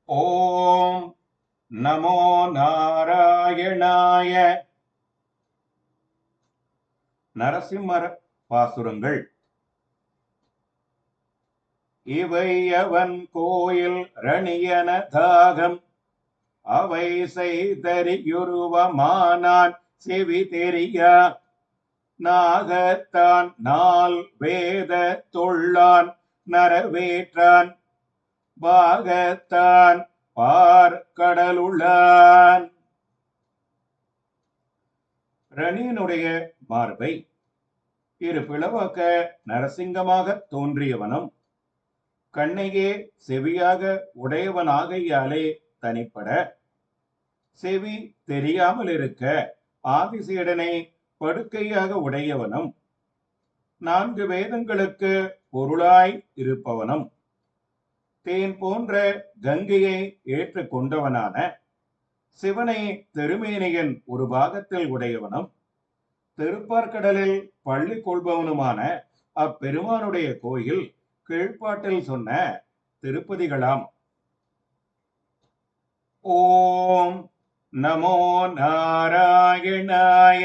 ஓம் நமோ நாராயணாய. நரசிம்மர் பாசுரங்கள். இவை அவன் கோயில் ரணியன தாகம் அவை செய்தறியுருவமானான் செவி தெரியா நாகத்தான் நாள் வேத தொள்ளான் நரவேற்றான் பாகத்தான் பார்க்கடலுள்ளான். ரணியனுடைய மார்பை இரு பிளவாக்க நரசிங்கமாக தோன்றியவனும் கண்ணையே செவியாக உடையவனாகையாலே தனிப்பட செவி தெரியாமல் இருக்க ஆதிசேடனை படுக்கையாக உடையவனும் 4 வேதங்களுக்கு பொருளாய் இருப்பவனும் தேன் போன்ற கங்கையை ஏற்றுக் கொண்டவனான சிவனை திருமேனியின் ஒரு பாகத்தில் உடையவனும் திருப்பார்கடலில் பள்ளி கொள்பவனுமான அப்பெருமானுடைய கோயில் கீழ்ப்பாட்டில் சொன்ன திருப்பதிகளாம். ஓம் நமோ நாராயணாய.